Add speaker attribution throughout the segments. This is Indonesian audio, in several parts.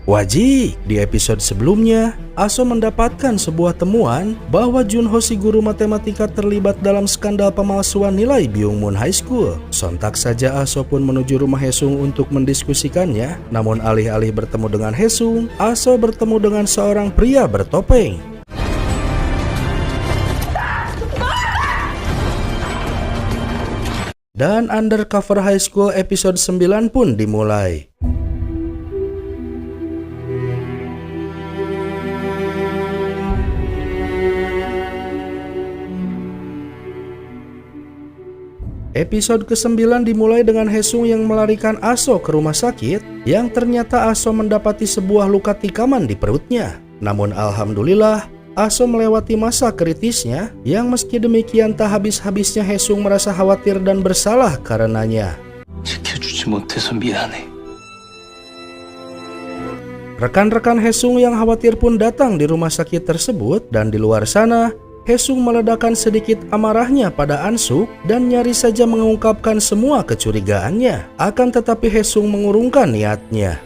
Speaker 1: Wajib, di episode sebelumnya, Aso mendapatkan sebuah temuan bahwa Junho si guru matematika terlibat dalam skandal pemalsuan nilai Byungmun High School. Sontak saja Aso pun menuju rumah Haesung untuk mendiskusikannya, namun alih-alih bertemu dengan Haesung, Aso bertemu dengan seorang pria bertopeng. Dan Undercover High School episode 9 pun dimulai. Episode ke-9 dimulai dengan Haesung yang melarikan Aso ke rumah sakit, yang ternyata Aso mendapati sebuah luka tikaman di perutnya. Namun alhamdulillah, Aso melewati masa kritisnya, yang meski demikian tak habis-habisnya Haesung merasa khawatir dan bersalah karenanya. Rekan-rekan Haesung yang khawatir pun datang di rumah sakit tersebut, dan di luar sana, Haesung meledakkan sedikit amarahnya pada Ansuk dan nyaris saja mengungkapkan semua kecurigaannya. Akan tetapi Haesung mengurungkan niatnya.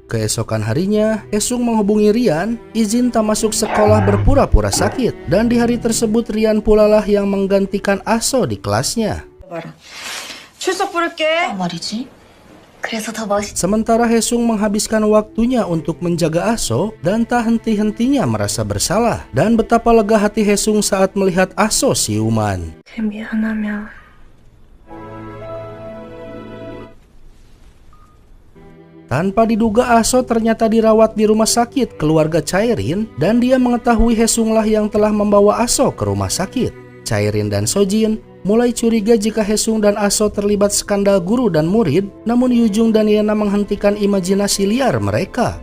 Speaker 1: Keesokan harinya, Haesung menghubungi Rian, izin tak masuk sekolah berpura-pura sakit. Dan di hari tersebut Rian pula lah yang menggantikan Aso di kelasnya. Sementara Haesung menghabiskan waktunya untuk menjaga Aso dan tak henti-hentinya merasa bersalah. Dan betapa lega hati Haesung saat melihat Aso siuman. Tanpa diduga Aso ternyata dirawat di rumah sakit keluarga Chaerin, dan dia mengetahui Haesung lah yang telah membawa Aso ke rumah sakit. Chaerin dan Sojin mulai curiga jika Haesung dan Aso terlibat skandal guru dan murid, namun Yujung dan Yena menghentikan imajinasi liar mereka.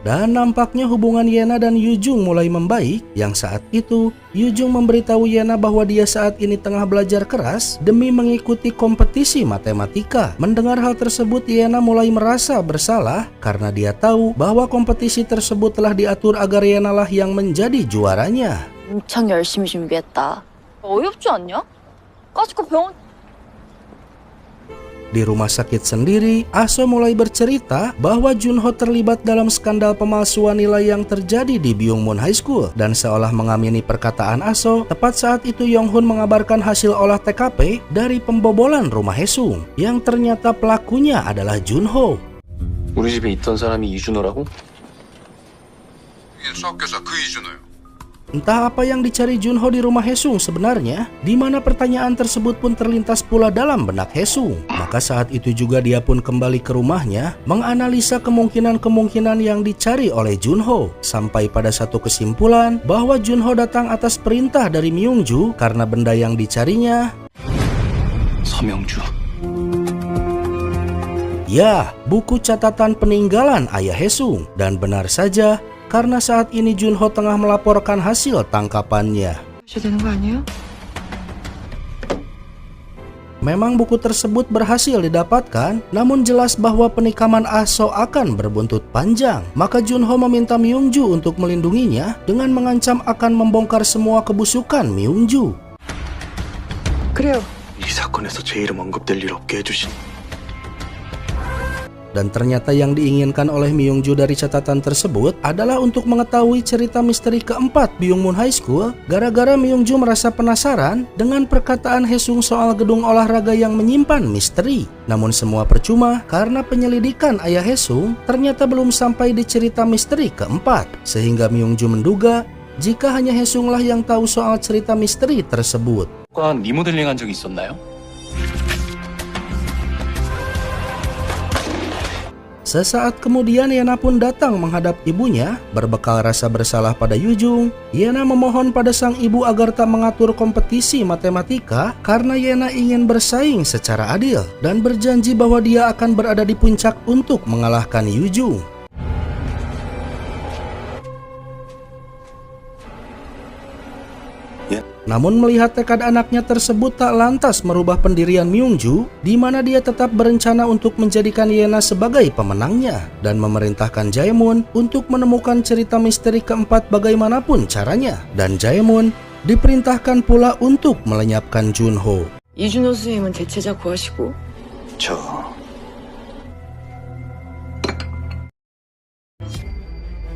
Speaker 1: Dan nampaknya hubungan Yena dan Yujung mulai membaik, yang saat itu Yujung memberitahu Yena bahwa dia saat ini tengah belajar keras demi mengikuti kompetisi matematika. Mendengar hal tersebut, Yena mulai merasa bersalah karena dia tahu bahwa kompetisi tersebut telah diatur agar Yena lah yang menjadi juaranya.
Speaker 2: 엄청 열심히 준비했다. 어이없지 않냐? 까짓거 병원.
Speaker 1: Di rumah sakit sendiri, Aso mulai bercerita bahwa Junho terlibat dalam skandal pemalsuan nilai yang terjadi di Byungmun High School. Dan seolah mengamini perkataan Aso, tepat saat itu Yonghun mengabarkan hasil olah TKP dari pembobolan rumah Haesung, yang ternyata pelakunya adalah Junho.
Speaker 3: 우리 집에 있던 사람이 이준호라고?
Speaker 4: 수학교사 그 이준호요.
Speaker 1: Entah apa yang dicari Junho di rumah Haesung sebenarnya, di mana pertanyaan tersebut pun terlintas pula dalam benak Haesung. Maka saat itu juga dia pun kembali ke rumahnya, menganalisa kemungkinan-kemungkinan yang dicari oleh Junho, sampai pada satu kesimpulan bahwa Junho datang atas perintah dari Myungju karena benda yang dicarinya,
Speaker 3: 서명주.
Speaker 1: ya, buku catatan peninggalan ayah Haesung. Dan benar saja, karena saat ini Junho tengah melaporkan hasil tangkapannya. Memang buku tersebut berhasil didapatkan, namun jelas bahwa penikaman Aso akan berbuntut panjang. Maka Junho meminta Myungju untuk melindunginya dengan mengancam akan membongkar semua kebusukan Myungju.
Speaker 2: 그래요.
Speaker 4: 이 사건에서 제 이름 언급될 일 없게 해주신.
Speaker 1: Dan ternyata yang diinginkan oleh Myungju dari catatan tersebut adalah untuk mengetahui cerita misteri keempat Byungmun High School. Gara-gara Myungju merasa penasaran dengan perkataan Haesung soal gedung olahraga yang menyimpan misteri. Namun semua percuma karena penyelidikan ayah Haesung ternyata belum sampai di cerita misteri keempat. Sehingga Myungju menduga jika hanya Haesung lah yang tahu soal cerita misteri tersebut.
Speaker 3: 리모델링 한 적이 있었나요?
Speaker 1: Sesaat kemudian Yena pun datang menghadap ibunya. Berbekal rasa bersalah pada Yujung, Yena memohon pada sang ibu agar tak mengatur kompetisi matematika karena Yena ingin bersaing secara adil, dan berjanji bahwa dia akan berada di puncak untuk mengalahkan Yujung. Namun melihat tekad anaknya tersebut tak lantas merubah pendirian Myungju, di mana dia tetap berencana untuk menjadikan Yena sebagai pemenangnya dan memerintahkan Jaemun untuk menemukan cerita misteri keempat bagaimanapun caranya. Dan Jaemun diperintahkan pula untuk melenyapkan Junho.
Speaker 5: 이준호 선생님은 대체자 구하시고
Speaker 4: 저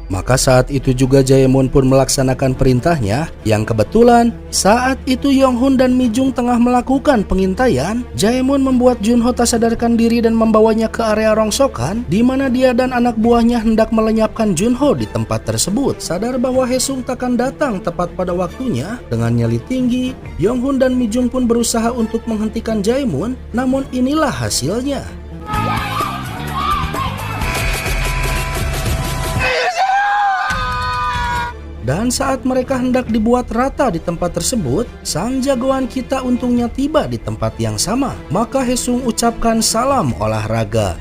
Speaker 1: Maka saat itu juga Jaemun pun melaksanakan perintahnya, yang kebetulan saat itu Yonghun dan Mijung tengah melakukan pengintaian. Jaemun membuat Junho tak sadarkan diri dan membawanya ke area rongsokan, di mana dia dan anak buahnya hendak melenyapkan Junho di tempat tersebut. Sadar bahwa Haesung takkan datang tepat pada waktunya, dengan nyali tinggi, Yonghun dan Mijung pun berusaha untuk menghentikan Jaemun, namun inilah hasilnya. Dan saat mereka hendak dibuat rata di tempat tersebut, sang jagoan kita untungnya tiba di tempat yang sama. Maka Haesung ucapkan salam olahraga.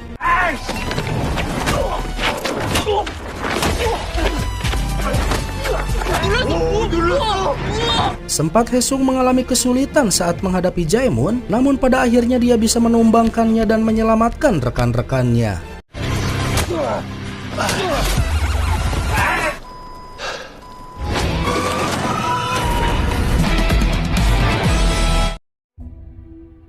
Speaker 1: Sempat Haesung mengalami kesulitan saat menghadapi Jaemun, namun pada akhirnya dia bisa menumbangkannya dan menyelamatkan rekan-rekannya.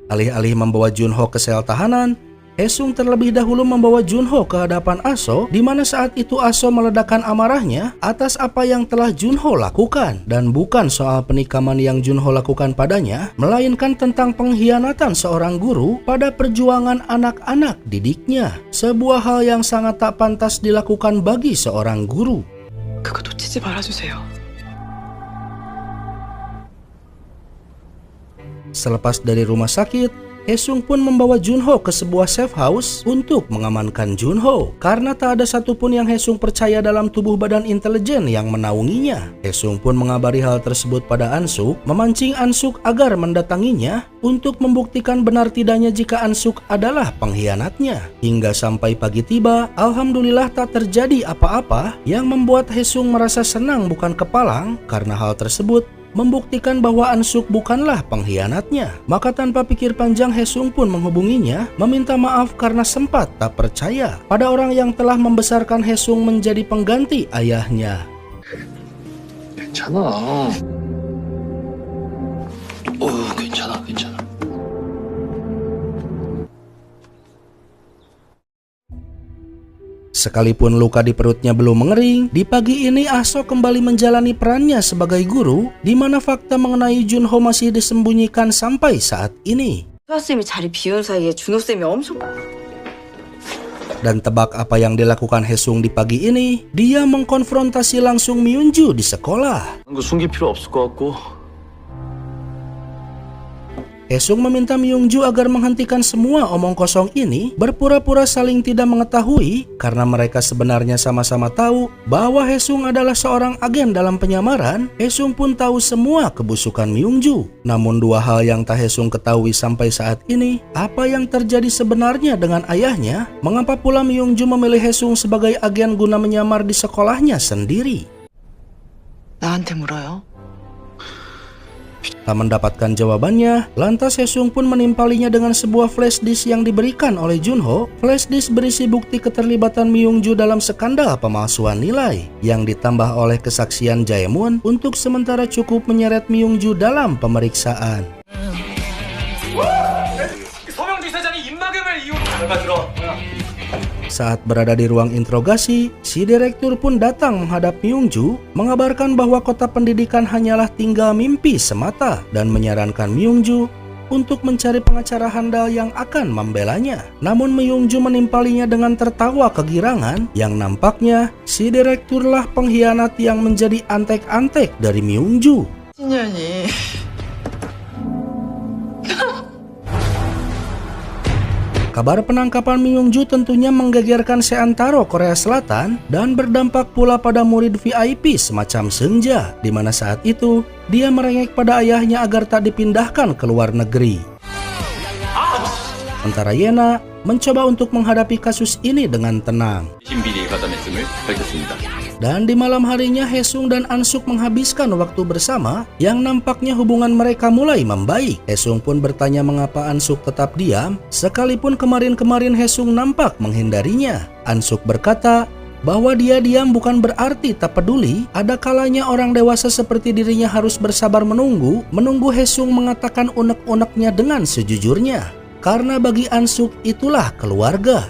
Speaker 1: Alih-alih membawa Junho ke sel tahanan, Haesung terlebih dahulu membawa Junho ke hadapan Aso, di mana saat itu Aso meledakkan amarahnya atas apa yang telah Junho lakukan. Dan bukan soal penikaman yang Junho lakukan padanya, melainkan tentang pengkhianatan seorang guru pada perjuangan anak-anak didiknya. Sebuah hal yang sangat tak pantas dilakukan bagi seorang guru.
Speaker 5: 그거 놓치지 말아주세요.
Speaker 1: Selepas dari rumah sakit, Haesung pun membawa Junho ke sebuah safe house untuk mengamankan Junho. Karena tak ada satupun yang Haesung percaya dalam tubuh badan intelijen yang menaunginya. Haesung pun mengabari hal tersebut pada Ansuk, memancing Ansuk agar mendatanginya untuk membuktikan benar tidaknya jika Ansuk adalah pengkhianatnya. Hingga sampai pagi tiba, alhamdulillah tak terjadi apa-apa yang membuat Haesung merasa senang bukan kepalang, karena hal tersebut membuktikan bahwa Ansuk bukanlah pengkhianatnya. Maka tanpa pikir panjang Haesung pun menghubunginya, meminta maaf karena sempat tak percaya pada orang yang telah membesarkan Haesung menjadi pengganti ayahnya.
Speaker 3: 괜찮아. 괜찮아.
Speaker 1: Sekalipun luka di perutnya belum mengering, di pagi ini Aso kembali menjalani perannya sebagai guru, di mana fakta mengenai Junho masih disembunyikan sampai saat ini.
Speaker 5: 수아쌤이 자리 비운 사이에 준호쌤이 엄청
Speaker 1: Dan tebak apa yang dilakukan Haesung di pagi ini? Dia mengkonfrontasi langsung Myunju di sekolah.
Speaker 3: 그 숨길 필요 없을 것 같고.
Speaker 1: Haesung meminta Myungju agar menghentikan semua omong kosong ini, berpura-pura saling tidak mengetahui karena mereka sebenarnya sama-sama tahu bahwa Haesung adalah seorang agen dalam penyamaran. Haesung pun tahu semua kebusukan Myungju. Namun dua hal yang tak Haesung ketahui sampai saat ini, apa yang terjadi sebenarnya dengan ayahnya, mengapa pula Myungju memilih Haesung sebagai agen guna menyamar di sekolahnya sendiri.
Speaker 5: 나한테 물어요.
Speaker 1: Tak mendapatkan jawabannya, lantas Haesung pun menimpalinya dengan sebuah flash disk yang diberikan oleh Junho. Flash disk berisi bukti keterlibatan Myungju dalam skandal pemalsuan nilai, yang ditambah oleh kesaksian Jaemun untuk sementara cukup menyeret Myungju dalam pemeriksaan.
Speaker 3: 서명주 사장이 입막음을 이유로 들어.
Speaker 1: Saat berada di ruang interogasi, si direktur pun datang menghadap Myungju, mengabarkan bahwa kota pendidikan hanyalah tinggal mimpi semata dan menyarankan Myungju untuk mencari pengacara handal yang akan membelanya. Namun Myungju menimpalinya dengan tertawa kegirangan, yang nampaknya si direkturlah pengkhianat yang menjadi antek-antek dari Myungju.
Speaker 5: 신년이
Speaker 1: Kabar penangkapan Myungju tentunya menggegerkan seantero Korea Selatan dan berdampak pula pada murid VIP semacam Seungja, di mana saat itu dia merengek pada ayahnya agar tak dipindahkan ke luar negeri. Sementara Yena mencoba untuk menghadapi kasus ini dengan tenang.
Speaker 3: 신비리 가담했음을 밝혔습니다.
Speaker 1: Dan di malam harinya Haesung dan Ansuk menghabiskan waktu bersama yang nampaknya hubungan mereka mulai membaik. Haesung pun bertanya mengapa Ansuk tetap diam sekalipun kemarin-kemarin Haesung nampak menghindarinya. Ansuk berkata bahwa dia diam bukan berarti tak peduli. Ada kalanya orang dewasa seperti dirinya harus bersabar menunggu Haesung mengatakan unek-uneknya dengan sejujurnya. Karena bagi Ansuk itulah keluarga.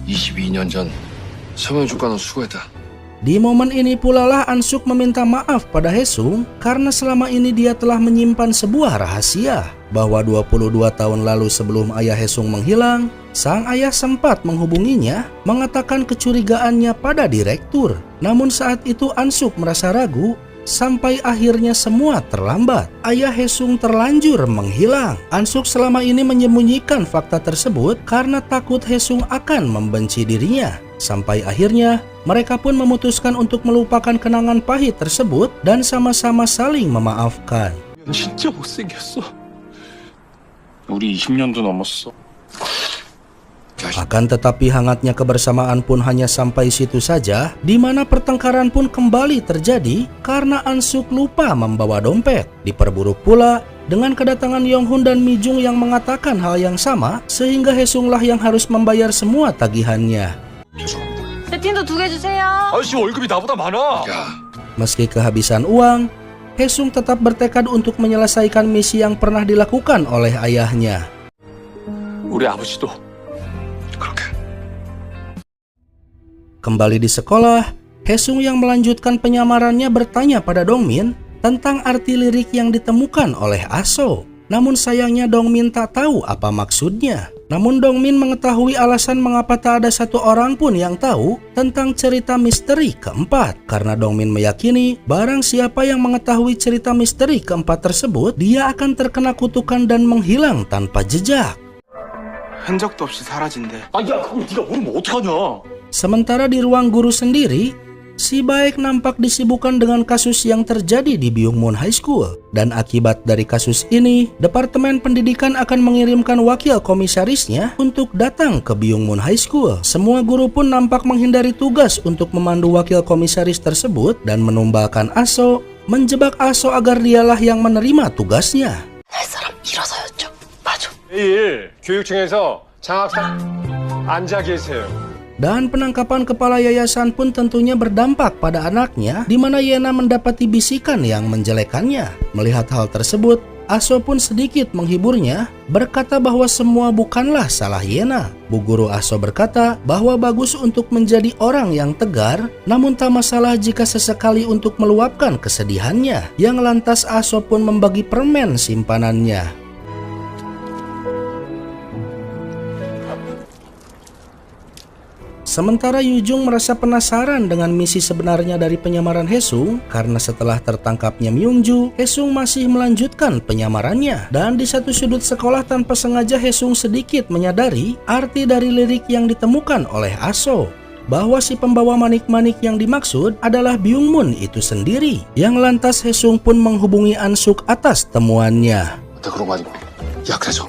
Speaker 4: 22년 전 서명 주가는 수고했다.
Speaker 1: Di momen ini pula lah Ansuk meminta maaf pada Haesung karena selama ini dia telah menyimpan sebuah rahasia bahwa 22 tahun lalu sebelum ayah Haesung menghilang, sang ayah sempat menghubunginya mengatakan kecurigaannya pada direktur. Namun saat itu Ansuk merasa ragu sampai akhirnya semua terlambat. Ayah Haesung terlanjur menghilang. Ansuk selama ini menyembunyikan fakta tersebut karena takut Haesung akan membenci dirinya. Sampai akhirnya mereka pun memutuskan untuk melupakan kenangan pahit tersebut dan sama-sama saling memaafkan.
Speaker 3: 진짜 못생겼어. 우리 20년도 넘었어.
Speaker 1: Akan tetapi hangatnya kebersamaan pun hanya sampai situ saja, di mana pertengkaran pun kembali terjadi karena Ansuk lupa membawa dompet. Diperburuk pula dengan kedatangan Yonghun dan Mi-jung yang mengatakan hal yang sama, sehingga Haesunglah yang harus membayar semua tagihannya.
Speaker 2: 세팅도 2개 주세요.
Speaker 3: 아저씨 월급이 나보다 많아.
Speaker 1: Meski kehabisan uang, Haesung tetap bertekad untuk menyelesaikan misi yang pernah dilakukan oleh ayahnya.
Speaker 3: 우리 아버지도
Speaker 4: 그렇게.
Speaker 1: Kembali di sekolah, Haesung yang melanjutkan penyamarannya bertanya pada Dongmin tentang arti lirik yang ditemukan oleh Aso. Namun sayangnya Dongmin tak tahu apa maksudnya. Namun Dongmin mengetahui alasan mengapa tak ada satu orang pun yang tahu tentang cerita misteri keempat. Karena Dongmin meyakini barang siapa yang mengetahui cerita misteri keempat tersebut, dia akan terkena kutukan dan menghilang tanpa jejak.
Speaker 6: 흔적도 없이 사라진대.
Speaker 3: 아야 그걸 네가 모르면 어떡하냐.
Speaker 1: Sementara di ruang guru sendiri, si Baek nampak disibukkan dengan kasus yang terjadi di Byungmun High School. Dan akibat dari kasus ini, Departemen Pendidikan akan mengirimkan wakil komisarisnya untuk datang ke Byungmun High School. Semua guru pun nampak menghindari tugas untuk memandu wakil komisaris tersebut dan menumbalkan Aso, menjebak Aso agar dialah yang menerima tugasnya.
Speaker 2: 할 사람 일어서였죠. 맞아.
Speaker 7: 내일 교육청에서 장학생 앉아 계세요.
Speaker 1: Dan penangkapan kepala yayasan pun tentunya berdampak pada anaknya, di mana Yena mendapati bisikan yang menjelekannya. Melihat hal tersebut, Aso pun sedikit menghiburnya, berkata bahwa semua bukanlah salah Yena. Bu Guru Aso berkata bahwa bagus untuk menjadi orang yang tegar, namun tak masalah jika sesekali untuk meluapkan kesedihannya. Yang lantas Aso pun membagi permen simpanannya. Sementara Yujung merasa penasaran dengan misi sebenarnya dari penyamaran Haesung karena setelah tertangkapnya Myungju, Haesung masih melanjutkan penyamarannya. Dan di satu sudut sekolah tanpa sengaja Haesung sedikit menyadari arti dari lirik yang ditemukan oleh Aso, bahwa si pembawa manik-manik yang dimaksud adalah Byungmun itu sendiri. Yang lantas Haesung pun menghubungi Ansuk atas temuannya.
Speaker 4: 나 그런 거 아니고. 야 그래서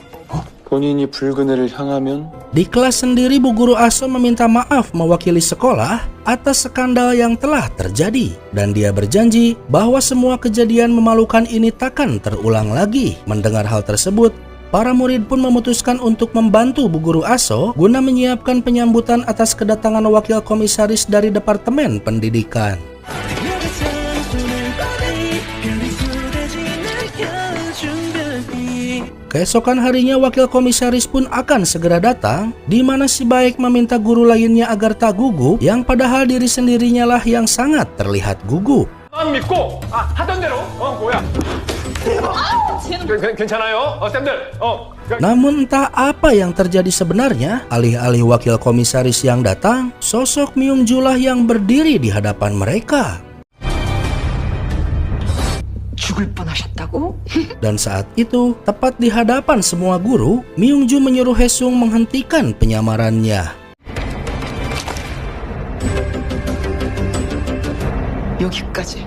Speaker 3: 본인이 붉은 애를 향하면
Speaker 1: Di kelas sendiri, Bu Guru Aso meminta maaf mewakili sekolah atas skandal yang telah terjadi. Dan dia berjanji bahwa semua kejadian memalukan ini takkan terulang lagi. Mendengar hal tersebut, para murid pun memutuskan untuk membantu Bu Guru Aso guna menyiapkan penyambutan atas kedatangan wakil komisaris dari Departemen Pendidikan. Keesokan harinya wakil komisaris pun akan segera datang, di mana si Baek meminta guru lainnya agar tak gugup, yang padahal diri sendirinya lah yang sangat terlihat gugup.
Speaker 7: 안 믿고 하던 대로 뭐야? 괜찮아요? 쌤들
Speaker 1: Namun entah apa yang terjadi sebenarnya, alih-alih wakil komisaris yang datang, sosok Myungju lah yang berdiri di hadapan mereka.
Speaker 5: 죽을 뻔하셨다고?
Speaker 1: Dan saat itu, tepat di hadapan semua guru, Myungju menyuruh Haesung menghentikan penyamarannya.
Speaker 5: 여기까지.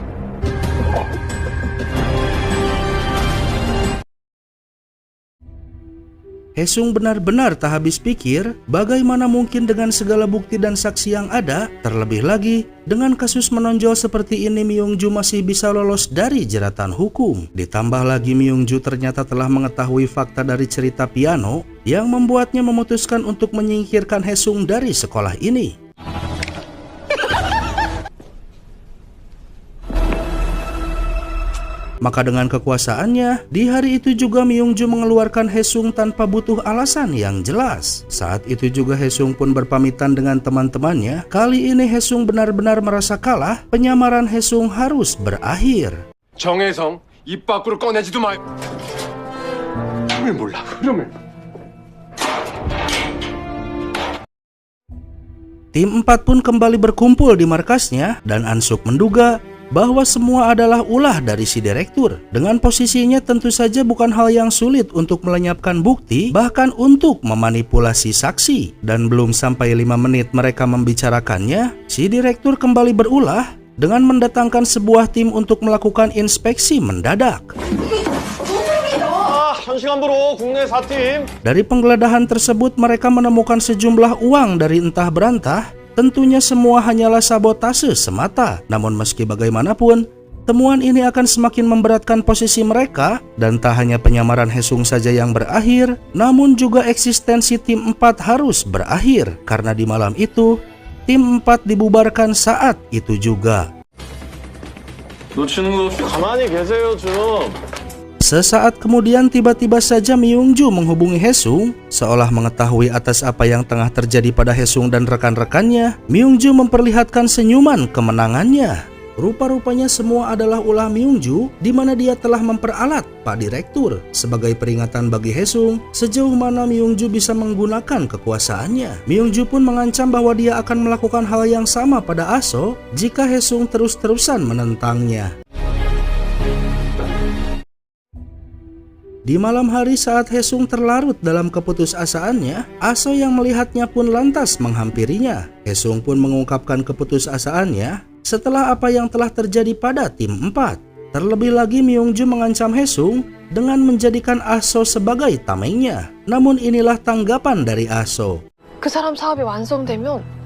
Speaker 1: Haesung benar-benar tak habis pikir bagaimana mungkin dengan segala bukti dan saksi yang ada, terlebih lagi dengan kasus menonjol seperti ini Myung-ju masih bisa lolos dari jeratan hukum. Ditambah lagi Myung-ju ternyata telah mengetahui fakta dari cerita piano yang membuatnya memutuskan untuk menyingkirkan Haesung dari sekolah ini. Maka dengan kekuasaannya, di hari itu juga Myung-ju mengeluarkan Haesung tanpa butuh alasan yang jelas. Saat itu juga Haesung pun berpamitan dengan teman-temannya. Kali ini Haesung benar-benar merasa kalah, penyamaran Haesung harus berakhir.
Speaker 7: 정혜성 입 밖으로 꺼내지도 마.
Speaker 3: 흐름을 몰라, 흐름을.
Speaker 1: Tim 4 pun kembali berkumpul di markasnya dan Ansuk menduga bahwa semua adalah ulah dari si direktur. Dengan posisinya tentu saja bukan hal yang sulit untuk melenyapkan bukti, bahkan untuk memanipulasi saksi. Dan belum sampai 5 menit mereka membicarakannya, si direktur kembali berulah dengan mendatangkan sebuah tim untuk melakukan inspeksi mendadak.
Speaker 7: 현시간부로 국내 4팀.
Speaker 1: Dari penggeledahan tersebut mereka menemukan sejumlah uang dari entah berantah. Tentunya semua hanyalah sabotase semata. Namun meski bagaimanapun, temuan ini akan semakin memberatkan posisi mereka. Dan tak hanya penyamaran Haesung saja yang berakhir, namun juga eksistensi tim 4 harus berakhir. Karena di malam itu, tim 4 dibubarkan saat itu juga.
Speaker 3: 놓치는 거 없이
Speaker 7: 가만히 계세요 좀.
Speaker 1: Sesaat kemudian tiba-tiba saja Myung-ju menghubungi Haesung. Seolah mengetahui atas apa yang tengah terjadi pada Haesung dan rekan-rekannya, Myung-ju memperlihatkan senyuman kemenangannya. Rupa-rupanya semua adalah ulah Myung-ju, di mana dia telah memperalat Pak Direktur sebagai peringatan bagi Haesung sejauh mana Myung-ju bisa menggunakan kekuasaannya. Myung-ju pun mengancam bahwa dia akan melakukan hal yang sama pada Aso jika Haesung terus-terusan menentangnya. Di malam hari saat Haesung terlarut dalam keputusasaannya, Aso yang melihatnya pun lantas menghampirinya. Haesung pun mengungkapkan keputusasaannya setelah apa yang telah terjadi pada tim 4. Terlebih lagi Myung-ju mengancam Haesung dengan menjadikan Aso sebagai tamengnya. Namun inilah tanggapan dari Aso.
Speaker 8: 그 사람 사업이 완성되면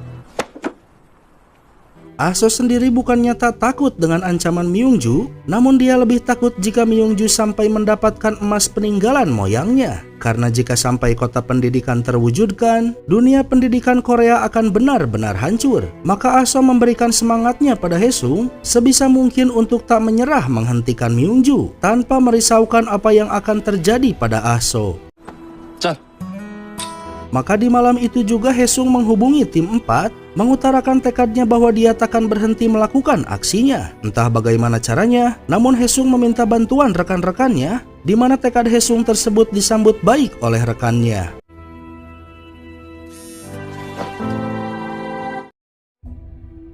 Speaker 1: Aso sendiri bukannya tak takut dengan ancaman Myung-ju, namun dia lebih takut jika Myung-ju sampai mendapatkan emas peninggalan moyangnya. Karena jika sampai kota pendidikan terwujudkan, dunia pendidikan Korea akan benar-benar hancur. Maka Aso memberikan semangatnya pada Haesung sebisa mungkin untuk tak menyerah menghentikan Myung-ju, tanpa merisaukan apa yang akan terjadi pada Aso.
Speaker 3: 짠.
Speaker 1: Maka di malam itu juga Haesung menghubungi tim 4, mengutarakan tekadnya bahwa dia takkan berhenti melakukan aksinya. Entah bagaimana caranya, namun Haesung meminta bantuan rekan-rekannya, di mana tekad Haesung tersebut disambut baik oleh rekannya.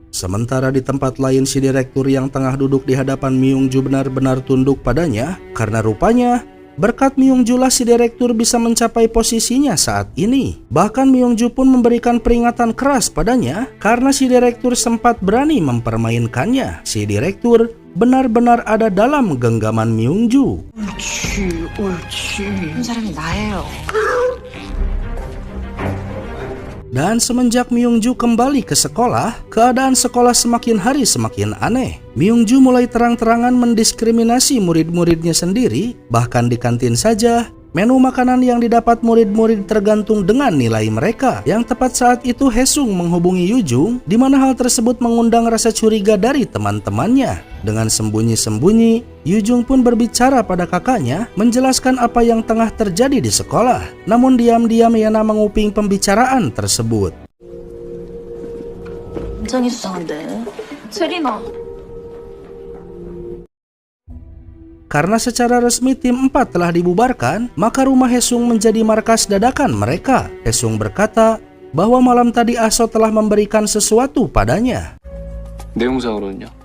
Speaker 1: Sementara di tempat lain si direktur yang tengah duduk di hadapan Myung-ju benar-benar tunduk padanya, karena rupanya berkat Myung-ju lah si direktur bisa mencapai posisinya saat ini. Bahkan Myung-ju pun memberikan peringatan keras padanya karena si direktur sempat berani mempermainkannya. Si direktur benar-benar ada dalam genggaman Myung-ju.
Speaker 5: 옳지. 한 사람이 나예요.
Speaker 1: Dan semenjak Myung-ju kembali ke sekolah, keadaan sekolah semakin hari semakin aneh. Myung-ju mulai terang-terangan mendiskriminasi murid-muridnya sendiri. Bahkan di kantin saja, menu makanan yang didapat murid-murid tergantung dengan nilai mereka. Yang tepat saat itu Haesung menghubungi Yujung, di mana hal tersebut mengundang rasa curiga dari teman-temannya. Dengan sembunyi-sembunyi, Yujung pun berbicara pada kakaknya, menjelaskan apa yang tengah terjadi di sekolah. Namun diam-diam Yana menguping pembicaraan tersebut.
Speaker 2: 굉장히 수상한데. 세리나.
Speaker 1: Karena secara resmi tim 4 telah dibubarkan, maka rumah Haesung menjadi markas dadakan mereka. Haesung berkata bahwa malam tadi Aso telah memberikan sesuatu padanya.
Speaker 3: 내용상으로는요?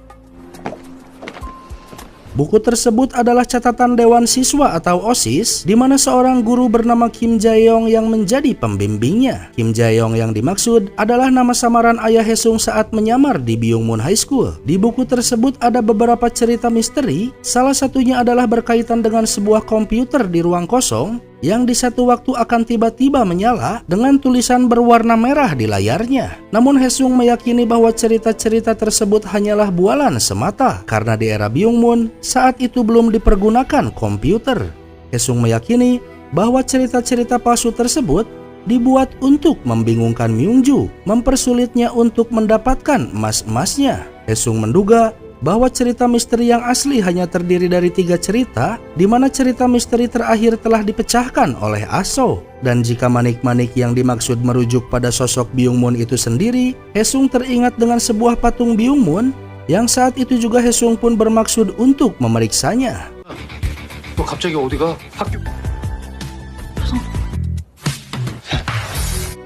Speaker 1: Buku tersebut adalah catatan Dewan Siswa atau OSIS, di mana seorang guru bernama Kim Jae-yong yang menjadi pembimbingnya. Kim Jae-yong yang dimaksud adalah nama samaran ayah Haesung saat menyamar di Byungmun High School. Di buku tersebut ada beberapa cerita misteri, salah satunya adalah berkaitan dengan sebuah komputer di ruang kosong yang di satu waktu akan tiba-tiba menyala dengan tulisan berwarna merah di layarnya. Namun Haesung meyakini bahwa cerita-cerita tersebut hanyalah bualan semata karena di era Byungmoon saat itu belum dipergunakan komputer. Haesung meyakini bahwa cerita-cerita palsu tersebut dibuat untuk membingungkan Myungju, mempersulitnya untuk mendapatkan emas-emasnya. Haesung menduga bahwa cerita misteri yang asli hanya terdiri dari 3 cerita, di mana cerita misteri terakhir telah dipecahkan oleh Aso. Dan jika manik-manik yang dimaksud merujuk pada sosok Byungmoon itu sendiri, Haesung teringat dengan sebuah patung Byungmoon yang saat itu juga Haesung pun bermaksud untuk memeriksanya.
Speaker 4: 너 갑자기 어디가? 학교.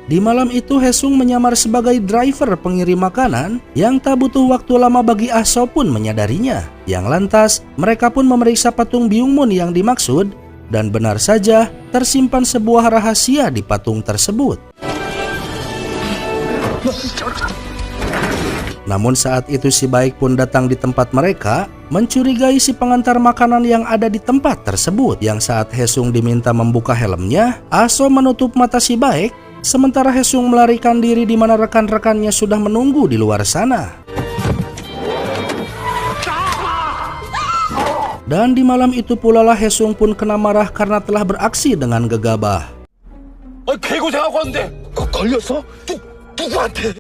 Speaker 1: Di malam itu Haesung menyamar sebagai driver pengirim makanan yang tak butuh waktu lama bagi Aso pun menyadarinya. Yang lantas mereka pun memeriksa patung Byungmoon yang dimaksud dan benar saja tersimpan sebuah rahasia di patung tersebut. Namun saat itu si baik pun datang di tempat mereka, mencurigai si pengantar makanan yang ada di tempat tersebut. Yang saat Haesung diminta membuka helmnya, Aso menutup mata si baik, sementara Haesung melarikan diri di mana rekan-rekannya sudah menunggu di luar sana. Dan di malam itu pula lah Haesung pun kena marah karena telah beraksi dengan gegabah.
Speaker 7: 개고생하고 왔는데
Speaker 4: 걸렸어? 누구한테?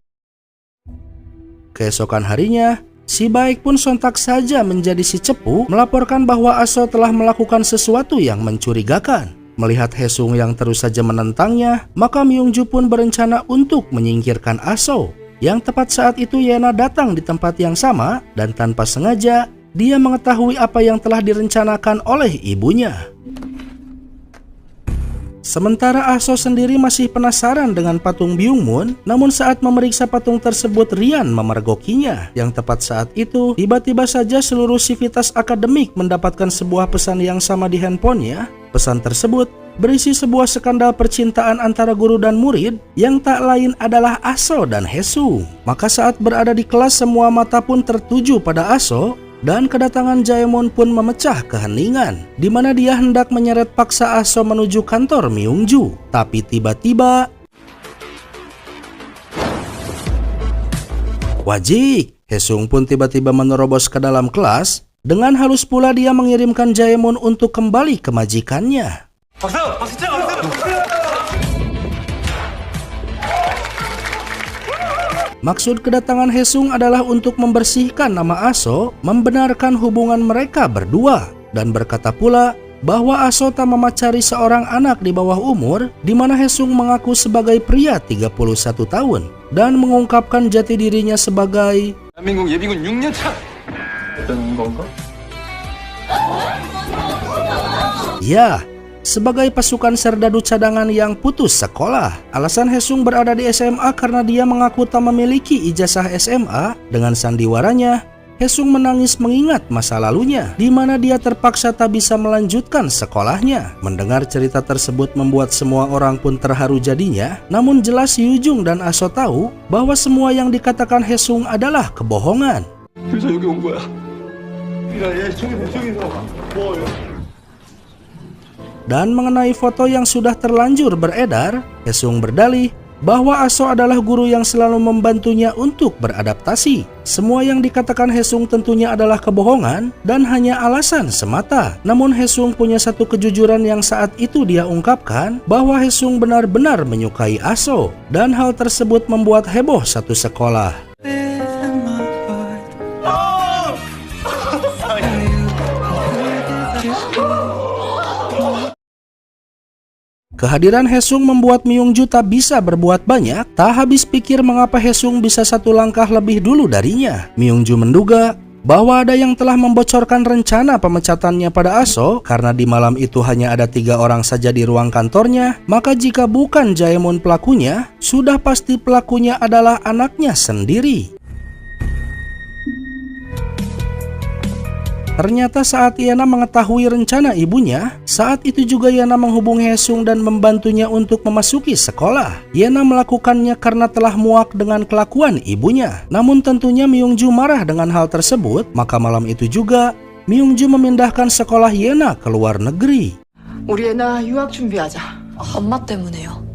Speaker 1: Keesokan harinya, si baik pun sontak saja menjadi si cepu melaporkan bahwa Aso telah melakukan sesuatu yang mencurigakan. Melihat Haesung yang terus saja menentangnya, maka Myungju pun berencana untuk menyingkirkan Aso. Yang tepat saat itu Yena datang di tempat yang sama dan tanpa sengaja dia mengetahui apa yang telah direncanakan oleh ibunya. Sementara Aso sendiri masih penasaran dengan patung Byungmoon, namun saat memeriksa patung tersebut Rian memergokinya. Yang tepat saat itu, tiba-tiba saja seluruh sivitas akademik mendapatkan sebuah pesan yang sama di handphonenya. Pesan tersebut berisi sebuah skandal percintaan antara guru dan murid yang tak lain adalah Aso dan Haesung. Maka saat berada di kelas semua mata pun tertuju pada Aso. Dan kedatangan Jaemon pun memecah keheningan, di mana dia hendak menyeret paksa Aso menuju kantor Myungju. Tapi tiba-tiba, wajik, Haesung pun tiba-tiba menerobos ke dalam kelas. Dengan halus pula dia mengirimkan Jaemon untuk kembali ke majikannya. Maksud kedatangan Haesung adalah untuk membersihkan nama Aso, membenarkan hubungan mereka berdua, dan berkata pula bahwa Aso tak memacari seorang anak di bawah umur, di mana Haesung mengaku sebagai pria 31 tahun dan mengungkapkan jati dirinya sebagai
Speaker 3: 대한민국 예비군 6년차 어떤 건가?
Speaker 1: ya, sebagai pasukan serdadu cadangan yang putus sekolah. Alasan Haesung berada di SMA karena dia mengaku tak memiliki ijazah SMA. Dengan sandiwaranya, Haesung menangis mengingat masa lalunya, di mana dia terpaksa tak bisa melanjutkan sekolahnya. Mendengar cerita tersebut membuat semua orang pun terharu jadinya. Namun jelas Yujung dan Aso tahu bahwa semua yang dikatakan Haesung adalah kebohongan.
Speaker 3: 그래서 여기 온 거야. 야, 저기서 뭐
Speaker 1: Dan mengenai foto yang sudah terlanjur beredar, Haesung berdalih bahwa Aso adalah guru yang selalu membantunya untuk beradaptasi. Semua yang dikatakan Haesung tentunya adalah kebohongan dan hanya alasan semata. Namun Haesung punya satu kejujuran yang saat itu dia ungkapkan bahwa Haesung benar-benar menyukai Aso. Dan hal tersebut membuat heboh satu sekolah. Kehadiran Haesung membuat Myungju tak bisa berbuat banyak. Tak habis pikir mengapa Haesung bisa satu langkah lebih dulu darinya. Myungju menduga bahwa ada yang telah membocorkan rencana pemecatannya pada Aso karena di malam itu hanya ada 3 orang saja di ruang kantornya. Maka jika bukan Jaemon pelakunya, sudah pasti pelakunya adalah anaknya sendiri. Ternyata saat Yena mengetahui rencana ibunya, saat itu juga Yena menghubungi Haesung dan membantunya untuk memasuki sekolah. Yena melakukannya karena telah muak dengan kelakuan ibunya. Namun tentunya Myungju marah dengan hal tersebut, maka malam itu juga Myungju memindahkan sekolah Yena ke luar negeri.
Speaker 5: 우리 애나 유학 준비하자.
Speaker 2: 엄마 때문에요.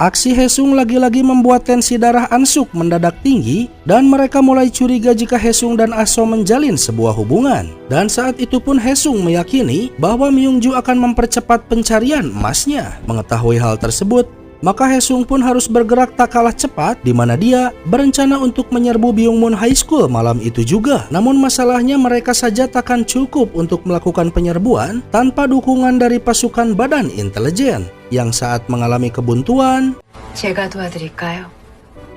Speaker 1: Aksi Haesung lagi-lagi membuat tensi darah Ansuk mendadak tinggi dan mereka mulai curiga jika Haesung dan Ah-so menjalin sebuah hubungan. Dan saat itu pun Haesung meyakini bahwa Myung-ju akan mempercepat pencarian emasnya. Mengetahui hal tersebut, maka Haesung pun harus bergerak tak kalah cepat di mana dia berencana untuk menyerbu Byungmun High School malam itu juga. Namun masalahnya mereka saja takkan cukup untuk melakukan penyerbuan tanpa dukungan dari pasukan badan intelijen yang saat mengalami kebuntuan.
Speaker 5: 제가 도와드릴까요?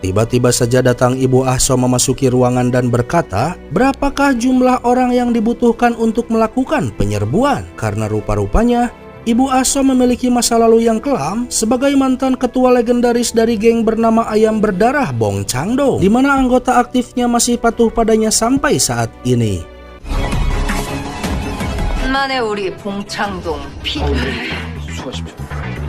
Speaker 1: Tiba-tiba saja datang Ibu Ah-so memasuki ruangan dan berkata, berapakah jumlah orang yang dibutuhkan untuk melakukan penyerbuan? Karena rupa-rupanya Ibu Ah-so memiliki masa lalu yang kelam sebagai mantan ketua legendaris dari geng bernama Ayam Berdarah Bong Changdong, di mana anggota aktifnya masih patuh padanya sampai saat ini.
Speaker 5: 만에 우리 봉창동 피.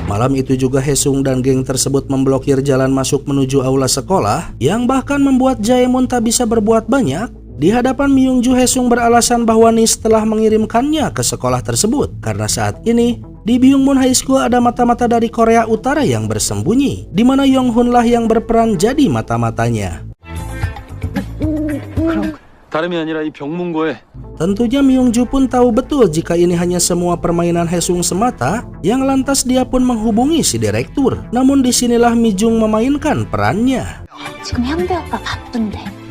Speaker 1: Malam itu juga Haesung dan geng tersebut memblokir jalan masuk menuju aula sekolah yang bahkan membuat Jaemun tak bisa berbuat banyak. Di hadapan Myung-ju, Haesung beralasan bahwa Nis telah mengirimkannya ke sekolah tersebut karena saat ini di Byungmun High School ada mata-mata dari Korea Utara yang bersembunyi, di mana Yong-hun lah yang berperan jadi mata-matanya.
Speaker 7: 다름이 아니라 이 병문고에
Speaker 1: Tentunya Myung-ju pun tahu betul jika ini hanya semua permainan Haesung semata, yang lantas dia pun menghubungi si direktur. Namun disinilah Mi-jung memainkan perannya.
Speaker 2: 지금 현배 오빠 바쁜데.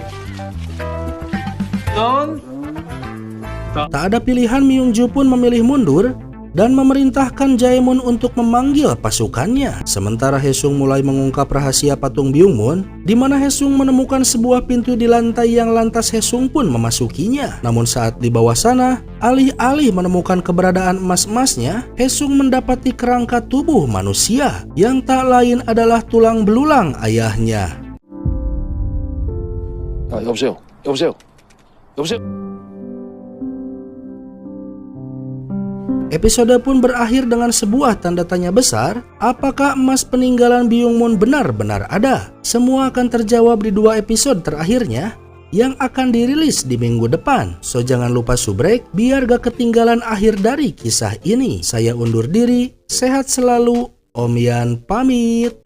Speaker 1: Tak ada pilihan, Myung-ju pun memilih mundur dan memerintahkan Jaemun untuk memanggil pasukannya. Sementara Haesung mulai mengungkap rahasia patung Byungmun, di mana Haesung menemukan sebuah pintu di lantai yang lantas Haesung pun memasukinya. Namun saat di bawah sana, alih-alih menemukan keberadaan emas-emasnya, Haesung mendapati kerangka tubuh manusia yang tak lain adalah tulang belulang ayahnya.
Speaker 7: 여보세요.
Speaker 1: Episode pun berakhir dengan sebuah tanda tanya besar, apakah emas peninggalan Byungmun benar-benar ada? Semua akan terjawab di 2 episode terakhirnya yang akan dirilis di minggu depan. So jangan lupa subrek biar gak ketinggalan akhir dari kisah ini. Saya undur diri, sehat selalu, Om Yan pamit.